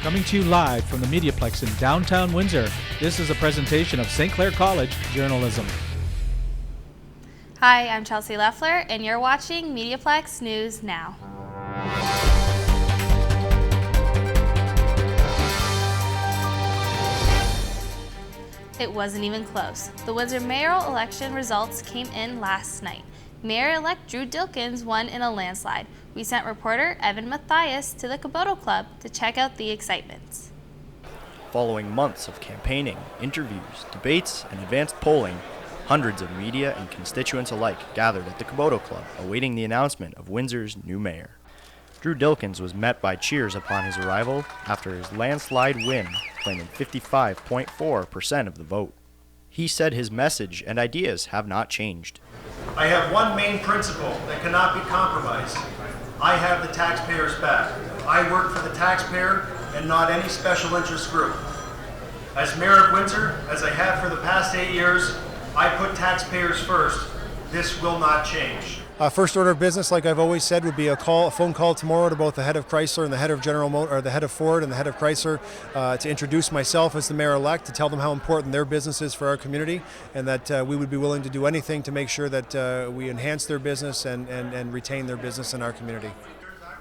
Coming to you live from the Mediaplex in downtown Windsor, this is a presentation of Clair College Journalism. Hi, I'm Tracy Lefler, and you're watching Mediaplex News Now. It wasn't even close. The Windsor mayoral election results came in last night. Mayor-elect Drew Dilkens won in a landslide. We sent reporter Mathias to the Cogeco Club to check out the excitement. Following months of campaigning, interviews, debates, and advanced polling, hundreds of media and constituents alike gathered at the Cogeco Club awaiting the announcement of Windsor's new mayor. Drew Dilkens was met by cheers upon his arrival after his landslide win, claiming 55.4% of the vote. He said his message and ideas have not changed. I have one main principle that cannot be compromised. I have the taxpayers' back. I work for the taxpayer and not any special interest group. As mayor of Windsor, as I have for the past 8 years, I put taxpayers first. This will not change. First order of business, like I've always said, would be a phone call tomorrow to both the head of Chrysler and the head of the head of Ford and the head of Chrysler to introduce myself as the mayor-elect, to tell them how important their business is for our community, and that we would be willing to do anything to make sure that we enhance their business and retain their business in our community.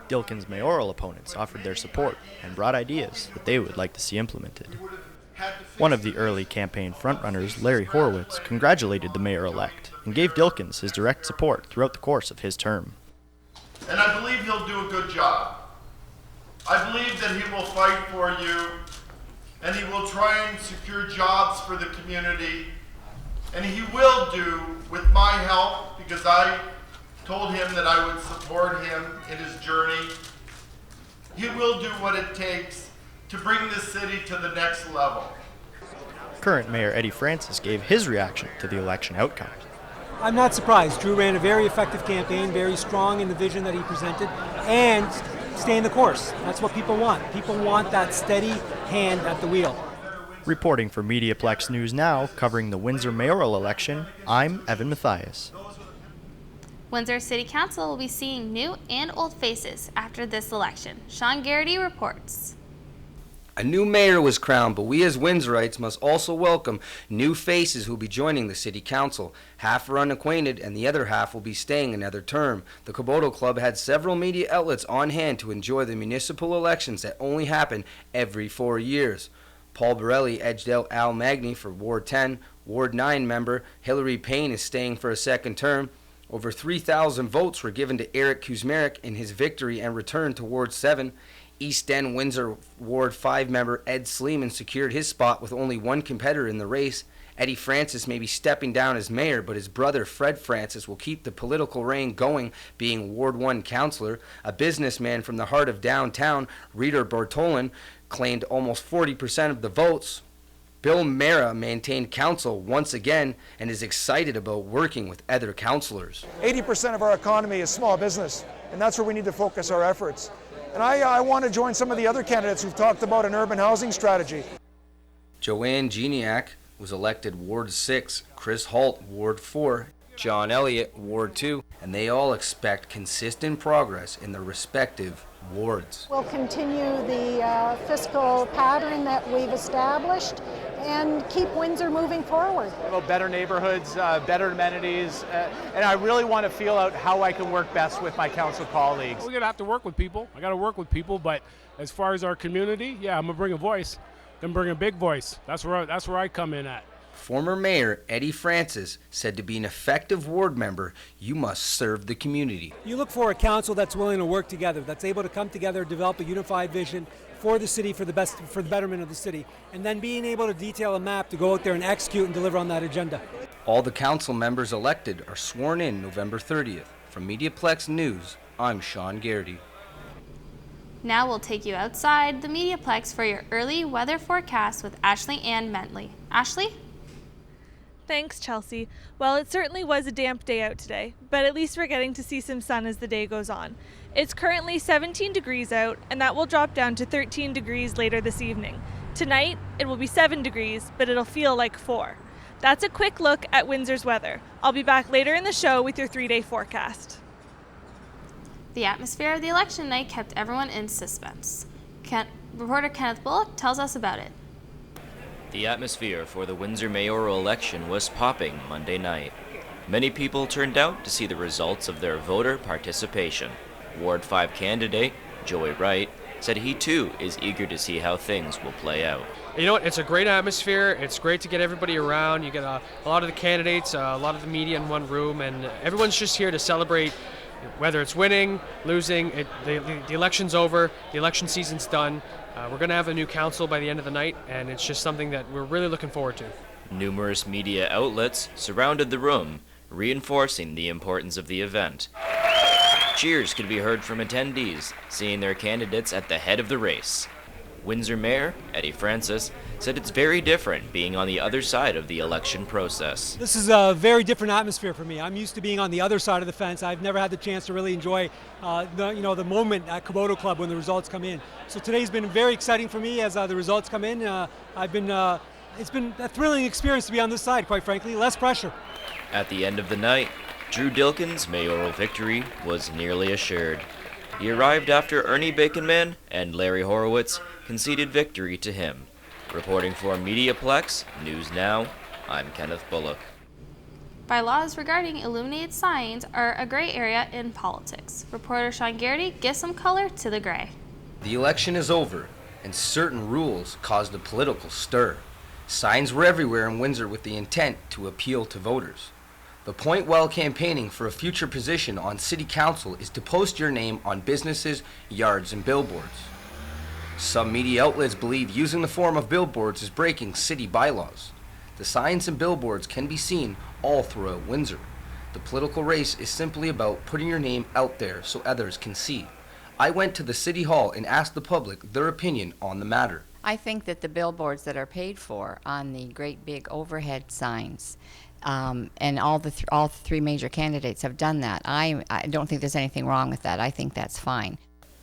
Dilkens' mayoral opponents offered their support and brought ideas that they would like to see implemented. One of the early campaign frontrunners, Larry Horowitz, congratulated the mayor-elect and gave Dilkens his direct support throughout the course of his term. And I believe he'll do a good job. I believe that he will fight for you, and he will try and secure jobs for the community, and he will do, with my help, because I told him that I would support him in his journey, he will do what it takes to bring this city to the next level. Current Mayor Eddie Francis gave his reaction to the election outcome. I'm not surprised. Drew ran a very effective campaign, very strong in the vision that he presented, and staying the course. That's what people want. People want that steady hand at the wheel. Reporting for Mediaplex News Now, covering the Windsor mayoral election, I'm Mathias. Windsor City Council will be seeing new and old faces after this election. Sean Garrity reports. A new mayor was crowned, but we as Windsorites must also welcome new faces who will be joining the City Council. Half are unacquainted and the other half will be staying another term. The Cogeco Club had several media outlets on hand to enjoy the municipal elections that only happen every 4 years. Paul Borelli edged out Al Magny for Ward 10. Ward 9 member Hilary Payne is staying for a second term. Over 3,000 votes were given to Eric Kuzmarek in his victory and return to Ward 7. East End Windsor Ward 5 member Ed Sleeman secured his spot with only one competitor in the race. Eddie Francis may be stepping down as mayor, but his brother Fred Francis will keep the political reign going, being Ward 1 councillor. A businessman from the heart of downtown, Reader Bortolin, claimed almost 40% of the votes. Bill Mara maintained council once again and is excited about working with other councillors. 80% of our economy is small business, and that's where we need to focus our efforts. And I want to join some of the other candidates who've talked about an urban housing strategy. Joanne Geniak was elected Ward 6, Chris Holt, Ward 4, John Elliott, Ward 2, and they all expect consistent progress in their respective wards. We'll continue the fiscal pattern that we've established and keep Windsor moving forward. About better neighborhoods, better amenities, and I really want to feel out how I can work best with my council colleagues. We're gonna have to work with people. I gotta work with people, but as far as our community, yeah, I'm gonna bring a voice. I'm gonna bring a big voice. That's where I come in at. Former Mayor Eddie Francis said to be an effective ward member, you must serve the community. You look for a council that's willing to work together, that's able to come together, develop a unified vision for the city, for the betterment of the city, and then being able to detail a map to go out there and execute and deliver on that agenda. All the council members elected are sworn in November 30th. From Mediaplex News, I'm Sean Garrity. Now we'll take you outside the Mediaplex for your early weather forecast with Ashley and Mentley. Ashley? Thanks, Chelsea. Well, it certainly was a damp day out today, but at least we're getting to see some sun as the day goes on. It's currently 17 degrees out, and that will drop down to 13 degrees later this evening. Tonight, it will be 7 degrees, but it'll feel like 4. That's a quick look at Windsor's weather. I'll be back later in the show with your 3-day forecast. The atmosphere of the election night kept everyone in suspense. Reporter Kenneth Bullock tells us about it. The atmosphere for the Windsor mayoral election was popping Monday night. Many people turned out to see the results of their voter participation. Ward 5 candidate, Joey Wright, said he too is eager to see how things will play out. You know what, it's a great atmosphere. It's great to get everybody around. You get a lot of the candidates, a lot of the media in one room, and everyone's just here to celebrate, whether it's winning, losing. The election's over, the election season's done. We're going to have a new council by the end of the night, and it's just something that we're really looking forward to. Numerous media outlets surrounded the room, reinforcing the importance of the event. Cheers could be heard from attendees, seeing their candidates at the head of the race. Windsor Mayor Eddie Francis said it's very different being on the other side of the election process. This is a very different atmosphere for me. I'm used to being on the other side of the fence. I've never had the chance to really enjoy the moment at Cogeco Club when the results come in. So today's been very exciting for me as the results come in. It's been a thrilling experience to be on this side, quite frankly. Less pressure. At the end of the night, Drew Dilkin's mayoral victory was nearly assured. He arrived after Ernie Baconman and Larry Horowitz conceded victory to him. Reporting for Mediaplex News Now, I'm Kenneth Bullock. Bylaws regarding illuminated signs are a gray area in politics. Reporter Sean Garrity gives some color to the gray. The election is over, and certain rules caused a political stir. Signs were everywhere in Windsor with the intent to appeal to voters. The point while campaigning for a future position on City Council is to post your name on businesses, yards, and billboards. Some media outlets believe using the form of billboards is breaking city bylaws. The signs and billboards can be seen all throughout Windsor. The political race is simply about putting your name out there so others can see. I went to the City Hall and asked the public their opinion on the matter. I think that the billboards that are paid for on the great big overhead signs, and all three major candidates have done that. I don't think there's anything wrong with that. I think that's fine.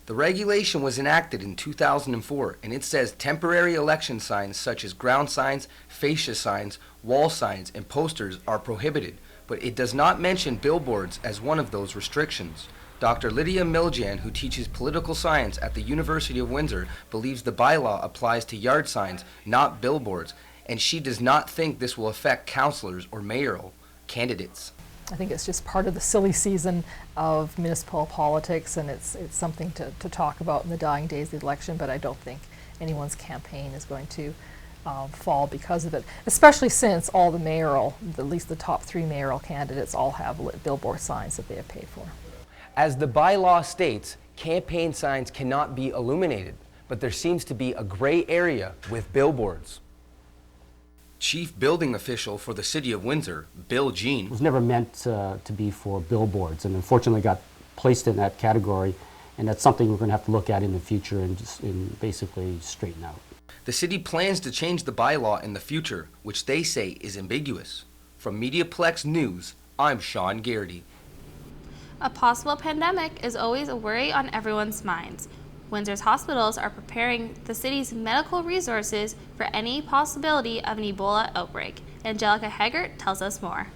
The regulation was enacted in 2004, and it says temporary election signs such as ground signs, fascia signs, wall signs, and posters are prohibited, but it does not mention billboards as one of those restrictions. Dr. Lydia Miljan, who teaches political science at the University of Windsor, believes the bylaw applies to yard signs, not billboards, and she does not think this will affect councillors or mayoral candidates. I think it's just part of the silly season of municipal politics, and it's something to talk about in the dying days of the election, but I don't think anyone's campaign is going to fall because of it, especially since all the mayoral, at least the top three mayoral candidates, all have lit billboard signs that they have paid for. As the bylaw states, campaign signs cannot be illuminated, but there seems to be a gray area with billboards. Chief Building Official for the City of Windsor, Bill Jean. It was never meant to be for billboards, and unfortunately got placed in that category, and that's something we're going to have to look at in the future and basically straighten out. The city plans to change the bylaw in the future, which they say is ambiguous. From Mediaplex News, I'm Sean Garrity. A possible pandemic is always a worry on everyone's minds. Windsor's hospitals are preparing the city's medical resources for any possibility of an Ebola outbreak. Angelica Haggart tells us more.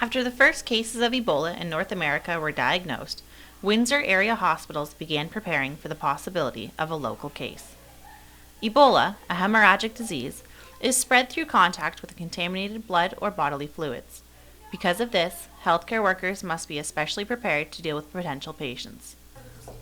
After the first cases of Ebola in North America were diagnosed, Windsor area hospitals began preparing for the possibility of a local case. Ebola, a hemorrhagic disease, is spread through contact with contaminated blood or bodily fluids. Because of this, healthcare workers must be especially prepared to deal with potential patients.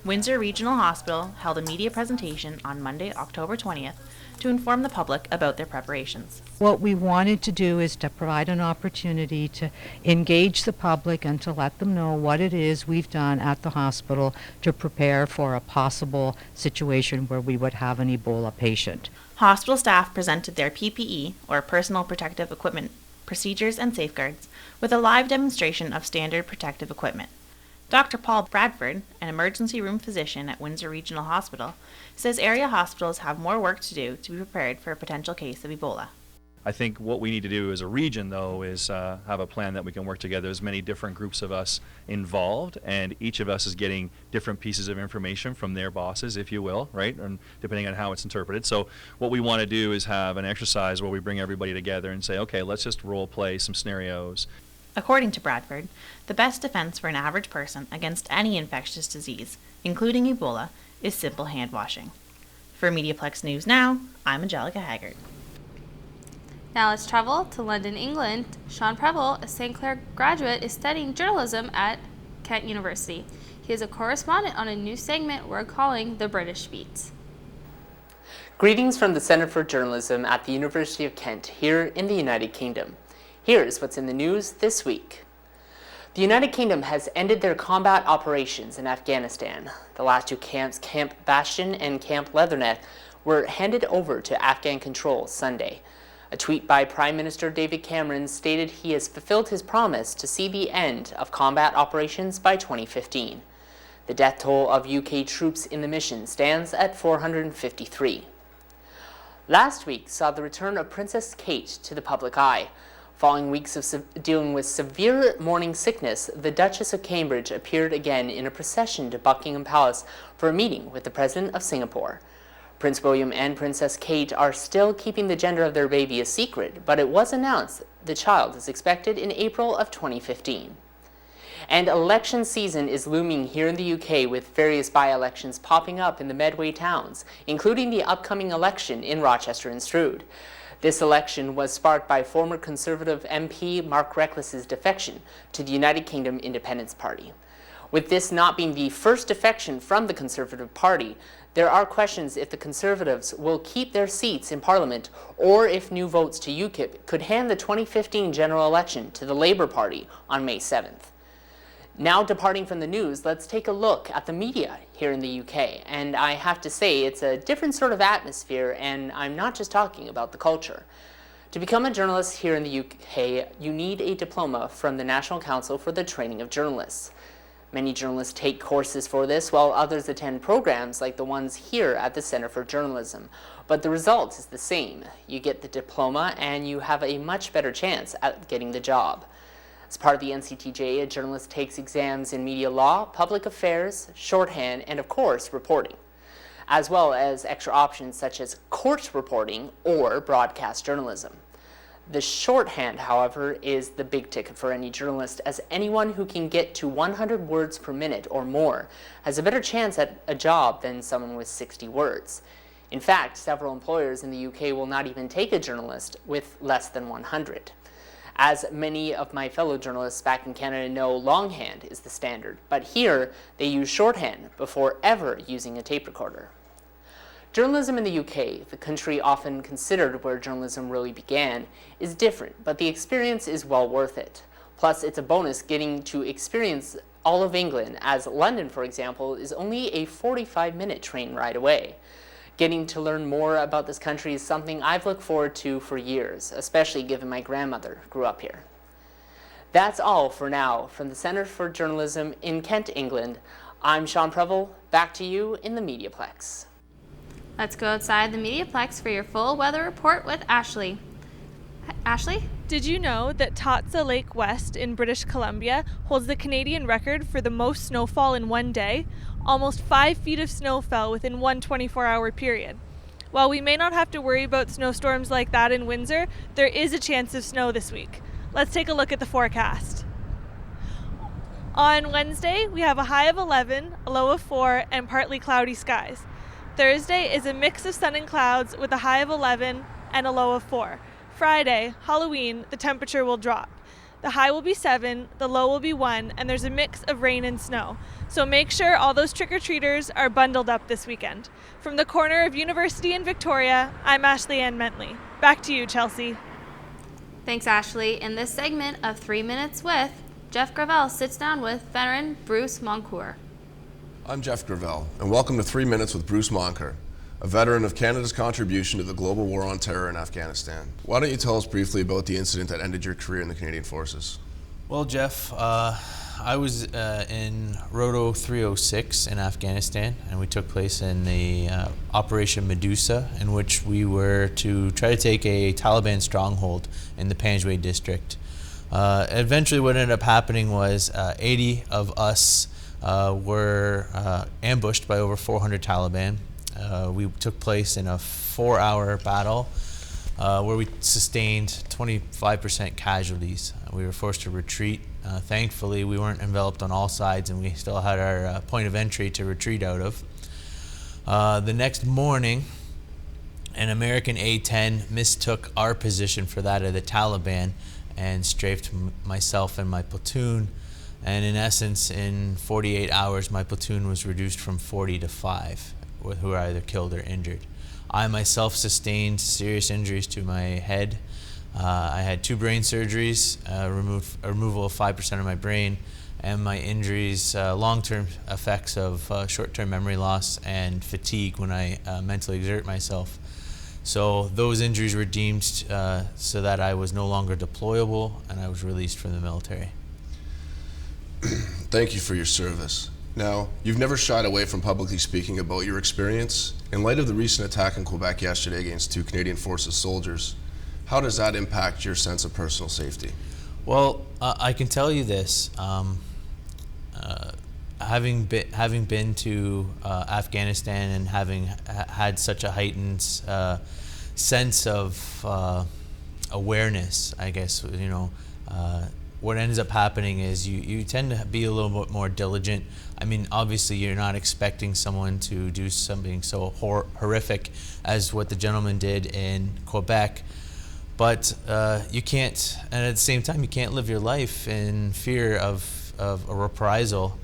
Windsor Regional Hospital held a media presentation on Monday, October 20th, to inform the public about their preparations. What we wanted to do is to provide an opportunity to engage the public and to let them know what it is we've done at the hospital to prepare for a possible situation where we would have an Ebola patient. Hospital staff presented their PPE, or personal protective equipment, procedures and safeguards, with a live demonstration of standard protective equipment. Dr. Paul Bradford, an emergency room physician at Windsor Regional Hospital, says area hospitals have more work to do to be prepared for a potential case of Ebola. I think what we need to do as a region, though, is have a plan that we can work together. There's many different groups of us involved, and each of us is getting different pieces of information from their bosses, if you will, right? And depending on how it's interpreted. So what we want to do is have an exercise where we bring everybody together and say, okay, let's just role play some scenarios. According to Bradford, the best defense for an average person against any infectious disease, including Ebola, is simple hand washing. For Mediaplex News Now, I'm Angelica Haggard. Now let's travel to London, England. Sean Preble, a St. Clair graduate, is studying journalism at Kent University. He is a correspondent on a new segment we're calling The British Beat. Greetings from the Centre for Journalism at the University of Kent here in the United Kingdom. Here's what's in the news this week. The United Kingdom has ended their combat operations in Afghanistan. The last two camps, Camp Bastion and Camp Leatherneck, were handed over to Afghan control Sunday. A tweet by Prime Minister David Cameron stated he has fulfilled his promise to see the end of combat operations by 2015. The death toll of UK troops in the mission stands at 453. Last week saw the return of Princess Kate to the public eye. Following weeks of dealing with severe morning sickness, the Duchess of Cambridge appeared again in a procession to Buckingham Palace for a meeting with the President of Singapore. Prince William and Princess Kate are still keeping the gender of their baby a secret, but it was announced the child is expected in April of 2015. And election season is looming here in the UK with various by-elections popping up in the Medway towns, including the upcoming election in Rochester and Strood. This election was sparked by former Conservative MP Mark Reckless's defection to the United Kingdom Independence Party. With this not being the first defection from the Conservative Party, there are questions if the Conservatives will keep their seats in Parliament or if new votes to UKIP could hand the 2015 general election to the Labour Party on May 7th. Now departing from the news, let's take a look at the media here in the UK. And I have to say, it's a different sort of atmosphere, and I'm not just talking about the culture. To become a journalist here in the UK, you need a diploma from the National Council for the Training of Journalists. Many journalists take courses for this, while others attend programs like the ones here at the Centre for Journalism. But the result is the same. You get the diploma, and you have a much better chance at getting the job. As part of the NCTJ, a journalist takes exams in media law, public affairs, shorthand, and of course, reporting, as well as extra options such as court reporting or broadcast journalism. The shorthand, however, is the big ticket for any journalist, as anyone who can get to 100 words per minute or more has a better chance at a job than someone with 60 words. In fact, several employers in the UK will not even take a journalist with less than 100. As many of my fellow journalists back in Canada know, longhand is the standard, but here they use shorthand before ever using a tape recorder. Journalism in the UK, the country often considered where journalism really began, is different, but the experience is well worth it. Plus, it's a bonus getting to experience all of England, as London, for example, is only a 45-minute train ride away. Getting to learn more about this country is something I've looked forward to for years, especially given my grandmother grew up here. That's all for now. From the Centre for Journalism in Kent, England, I'm Sean Preble. Back to you in the Mediaplex. Let's go outside the Mediaplex for your full weather report with Ashley. Ashley? Did you know that Tatsa Lake West in British Columbia holds the Canadian record for the most snowfall in one day? Almost 5 feet of snow fell within one 24-hour period. While we may not have to worry about snowstorms like that in Windsor, there is a chance of snow this week. Let's take a look at the forecast. On Wednesday, we have a high of 11, a low of 4, and partly cloudy skies. Thursday is a mix of sun and clouds with a high of 11 and a low of 4. Friday, Halloween, the temperature will drop. The high will be 7, the low will be 1, and there's a mix of rain and snow. So make sure all those trick-or-treaters are bundled up this weekend. From the corner of University and Victoria, I'm Ashley Ann Mentley. Back to you, Chelsea. Thanks, Ashley. In this segment of 3 Minutes With, Jeff Gravel sits down with veteran Bruce Moncourt. I'm Jeff Gravel, and welcome to 3 Minutes with Bruce Moncourt, a veteran of Canada's contribution to the global war on terror in Afghanistan. Why don't you tell us briefly about the incident that ended your career in the Canadian Forces? Well, Jeff, I was in Roto 306 in Afghanistan, and we took place in the Operation Medusa, in which we were to try to take a Taliban stronghold in the Panjwai district. Eventually what ended up happening was 80 of us were ambushed by over 400 Taliban. We took place in a 4-hour battle. where we sustained 25% casualties. We were forced to retreat. Thankfully, we weren't enveloped on all sides, and we still had our point of entry to retreat out of. The next morning, an American A-10 mistook our position for that of the Taliban and strafed myself and my platoon. And in essence, in 48 hours, my platoon was reduced from 40 to 5, who were either killed or injured. I myself sustained serious injuries to my head. I had 2 brain surgeries, removal of 5% of my brain, and my injuries, long-term effects of short-term memory loss and fatigue when I mentally exert myself. So those injuries were deemed so that I was no longer deployable, and I was released from the military. Thank you for your service. Now, you've never shied away from publicly speaking about your experience. In light of the recent attack in Quebec yesterday against 2 Canadian Forces soldiers, how does that impact your sense of personal safety? Well, I can tell you this. Having been to Afghanistan and having had such a heightened sense of awareness, I guess, you know, what ends up happening is you tend to be a little bit more diligent. I mean, obviously you're not expecting someone to do something so horrific as what the gentleman did in Quebec, but you can't, and at the same time, you can't live your life in fear of a reprisal.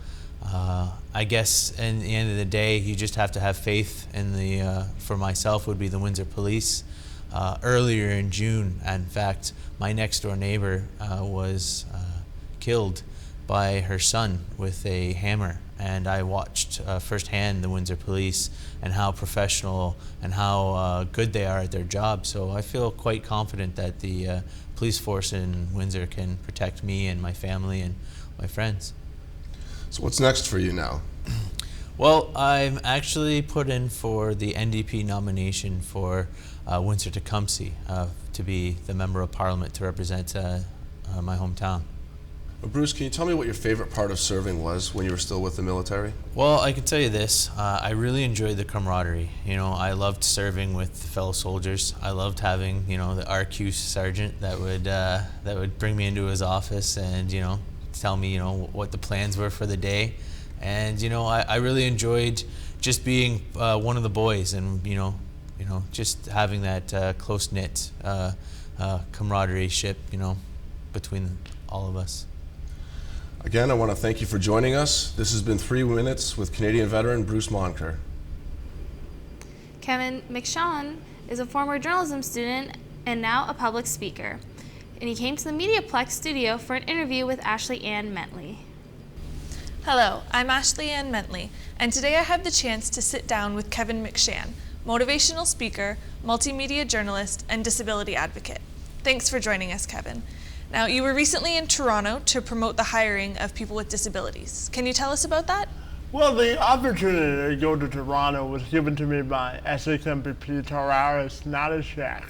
I guess in the end of the day, you just have to have faith in the, for myself would be the Windsor Police. Earlier in June, in fact, my next door neighbor was killed by her son with a hammer, and I watched firsthand the Windsor Police and how professional and how good they are at their job. So I feel quite confident that the police force in Windsor can protect me and my family and my friends. So what's next for you now? Well, I'm actually put in for the NDP nomination for Windsor-Tecumseh to be the Member of Parliament to represent my hometown. Well, Bruce, can you tell me what your favorite part of serving was when you were still with the military? Well, I can tell you this. I really enjoyed the camaraderie. You know, I loved serving with fellow soldiers. I loved having, you know, the RQ sergeant that would bring me into his office and, you know, tell me, you know, what the plans were for the day. And, you know, I really enjoyed just being one of the boys and, you know, just having that close-knit camaraderie-ship, you know, between all of us. Again, I want to thank you for joining us. This has been 3 Minutes with Canadian veteran Bruce Monker. Kevin McShawn is a former journalism student and now a public speaker. And he came to the Mediaplex studio for an interview with Ashley Ann Mentley. Hello, I'm Ashley Ann Mentley, and today I have the chance to sit down with Kevin McShawn, motivational speaker, multimedia journalist, and disability advocate. Thanks for joining us, Kevin. Now, you were recently in Toronto to promote the hiring of people with disabilities. Can you tell us about that? Well, the opportunity to go to Toronto was given to me by Essex MPP Tararis Natashak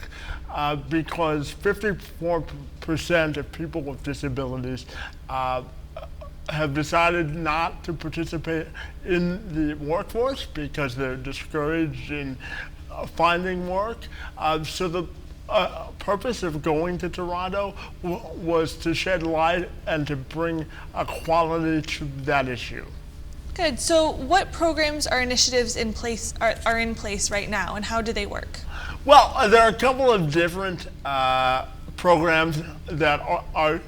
because 54% of people with disabilities have decided not to participate in the workforce because they're discouraged in finding work. So the purpose of going to Toronto was to shed light and to bring equality to that issue. Good. So what programs or initiatives are in place right now, and how do they work? Well, there are a couple of different programs that are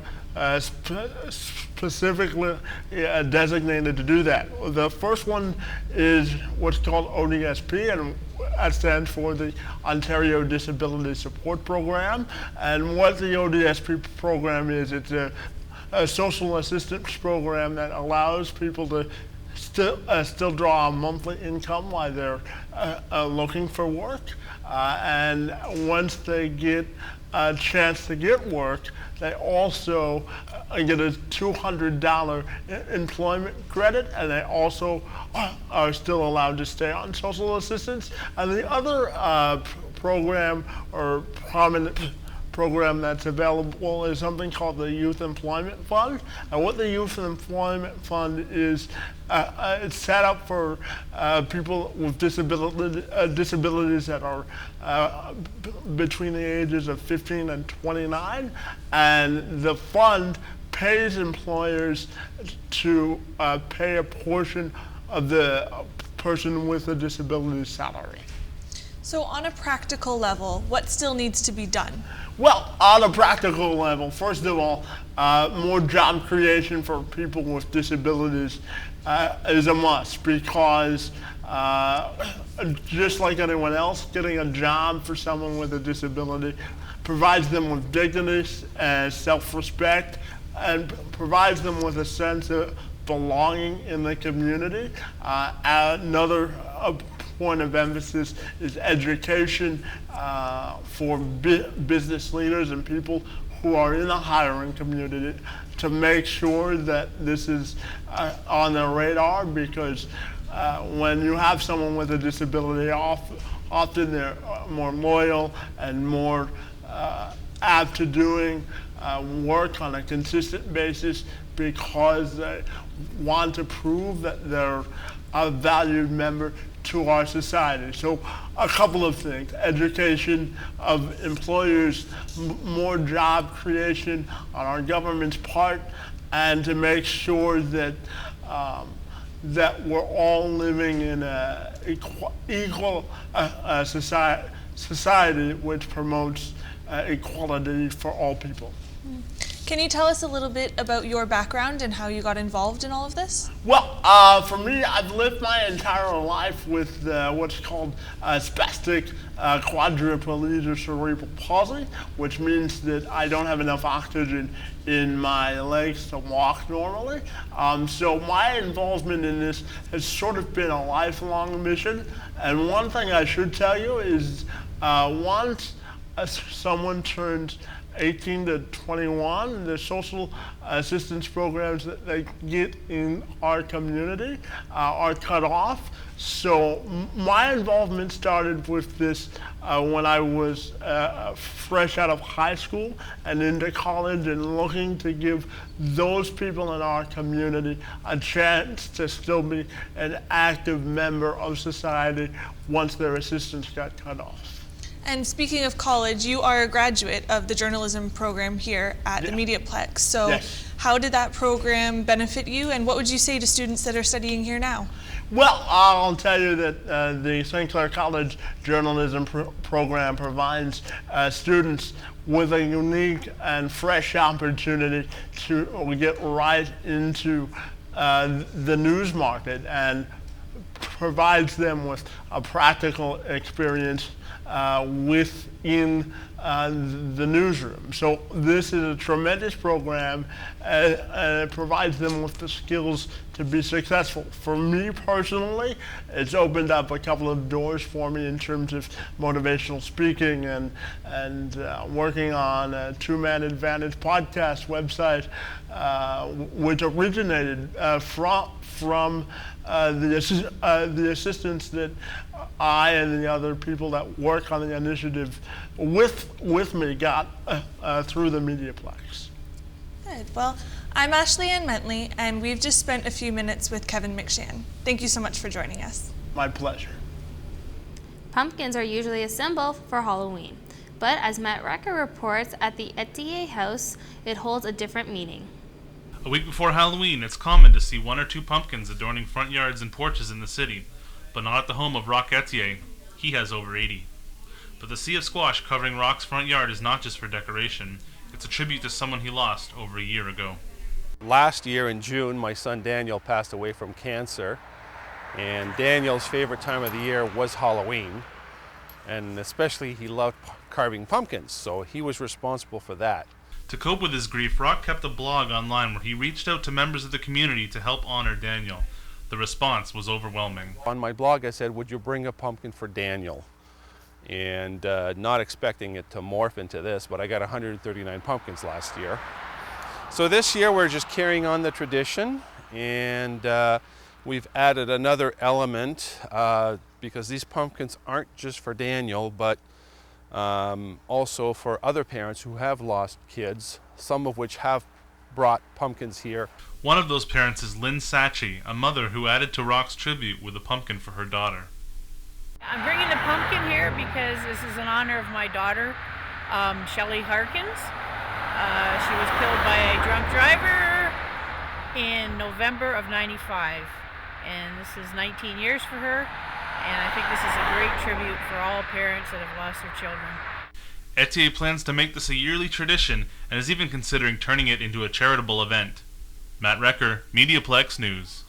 specifically designated to do that. The first one is what's called ODSP, and that stands for the Ontario Disability Support Program. And what the ODSP program is, it's a social assistance program that allows people to still draw a monthly income while they're looking for work. And once they get a chance to get work, they also get a $200 employment credit, and they also are still allowed to stay on social assistance. And the other program or prominent program that's available is something called the Youth Employment Fund. And what the Youth Employment Fund is, it's set up for people with disabilities that are between the ages of 15 and 29. And the fund pays employers to pay a portion of the person with a disability salary. So on a practical level, what still needs to be done? Well, on a practical level, first of all, more job creation for people with disabilities is a must, because just like anyone else, getting a job for someone with a disability provides them with dignity and self-respect, and provides them with a sense of belonging in the community. Another point of emphasis is education for business leaders and people who are in the hiring community, to make sure that this is on their radar, because when you have someone with a disability, often they're more loyal and more apt to doing work on a consistent basis, because they want to prove that they're a valued member to our society. So a couple of things: education of employers, more job creation on our government's part, and to make sure that that we're all living in an equal society which promotes equality for all people. Can you tell us a little bit about your background and how you got involved in all of this? Well, for me, I've lived my entire life with what's called spastic quadriplegia cerebral palsy, which means that I don't have enough oxygen in my legs to walk normally. So my involvement in this has sort of been a lifelong mission. And one thing I should tell you is once someone turns 18 to 21, the social assistance programs that they get in our community are cut off. So my involvement started with this when I was fresh out of high school and into college, and looking to give those people in our community a chance to still be an active member of society once their assistance got cut off. And speaking of college, you are a graduate of the journalism program here at the Mediaplex. So Yes. How did that program benefit you, and what would you say to students that are studying here now? Well, I'll tell you that the Clair College Journalism program provides students with a unique and fresh opportunity to get right into the news market, and provides them with a practical experience within the newsroom. So this is a tremendous program, and it provides them with the skills to be successful. For me personally, it's opened up a couple of doors for me in terms of motivational speaking and working on a Two-Man Advantage podcast website, which originated from the assistance that I and the other people that work on the initiative with me got through the Mediaplex. Good. Well, I'm Ashley Ann Mentley, and we've just spent a few minutes with Kevin McShann. Thank you so much for joining us. My pleasure. Pumpkins are usually a symbol for Halloween, but as Matt Recker reports at the Etier House, it holds a different meaning. A week before Halloween, it's common to see one or two pumpkins adorning front yards and porches in the city, but not at the home of Rock Etier. He has over 80. But the sea of squash covering Rock's front yard is not just for decoration. It's a tribute to someone he lost over a year ago. Last year in June, my son Daniel passed away from cancer, and Daniel's favorite time of the year was Halloween, and especially he loved carving pumpkins, so he was responsible for that. To cope with his grief, Rock kept a blog online where he reached out to members of the community to help honor Daniel. The response was overwhelming. On my blog I said, would you bring a pumpkin for Daniel? And not expecting it to morph into this, but I got 139 pumpkins last year. So this year we're just carrying on the tradition, and we've added another element because these pumpkins aren't just for Daniel, but Also for other parents who have lost kids, some of which have brought pumpkins here. One of those parents is Lynn Sachi, a mother who added to Rock's tribute with a pumpkin for her daughter. I'm bringing the pumpkin here because this is in honor of my daughter, Shelley Harkins. She was killed by a drunk driver in November of '95, and this is 19 years for her, and I think this is a great tribute for all parents that have lost their children. Etier plans to make this a yearly tradition and is even considering turning it into a charitable event. Matt Recker, Mediaplex News.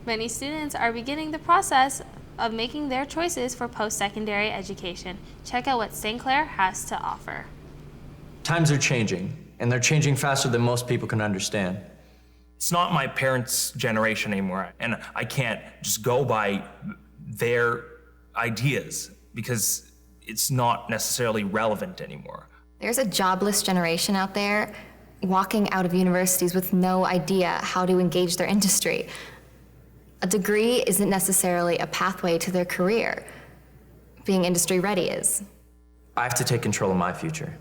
Many students are beginning the process of making their choices for post-secondary education. Check out what St. Clair has to offer. Times are changing, and they're changing faster than most people can understand. It's not my parents' generation anymore, and I can't just go by their ideas because it's not necessarily relevant anymore. There's a jobless generation out there walking out of universities with no idea how to engage their industry. A degree isn't necessarily a pathway to their career. Being industry ready is. I have to take control of my future.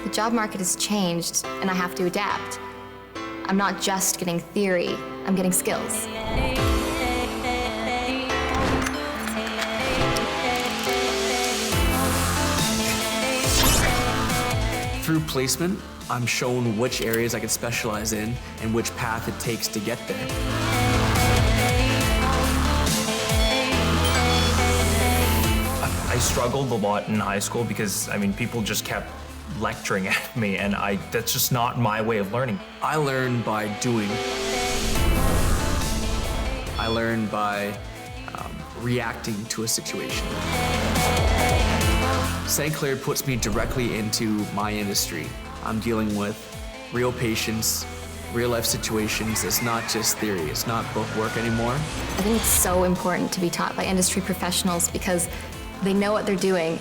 The job market has changed, and I have to adapt. I'm not just getting theory, I'm getting skills. Through placement, I'm shown which areas I can specialize in and which path it takes to get there. I struggled a lot in high school because, people just kept lecturing at me, and that's just not my way of learning. I learn by doing. I learn by reacting to a situation. St. Clair puts me directly into my industry. I'm dealing with real patients, real life situations. It's not just theory, it's not book work anymore. I think it's so important to be taught by industry professionals because they know what they're doing,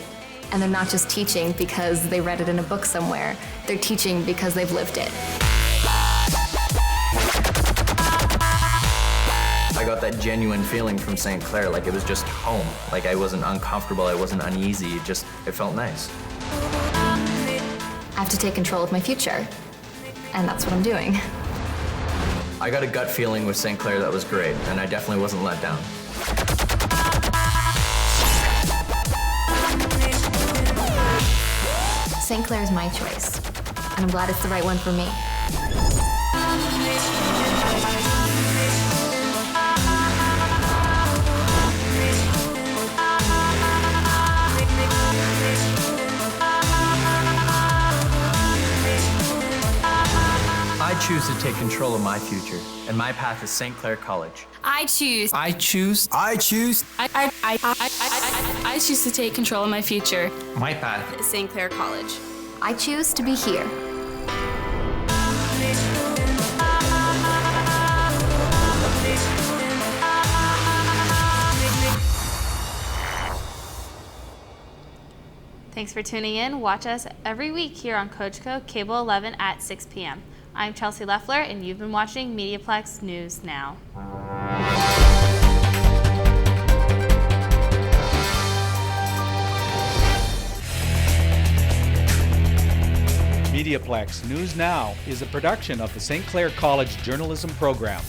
and they're not just teaching because they read it in a book somewhere. They're teaching because they've lived it. I got that genuine feeling from St. Clair, like it was just home. Like I wasn't uncomfortable, I wasn't uneasy, it felt nice. I have to take control of my future, and that's what I'm doing. I got a gut feeling with St. Clair that was great, and I definitely wasn't let down. St. Clair is my choice, and I'm glad it's the right one for me. I choose to take control of my future, and my path is St. Clair College. I choose. I choose. I choose. I choose to take control of my future. My path is St. Clair College. I choose to be here. Thanks for tuning in. Watch us every week here on Cogeco Cable 11 at 6 p.m. I'm Chelsea Lefler, and you've been watching Mediaplex News Now. Mediaplex News Now is a production of the St. Clair College Journalism program.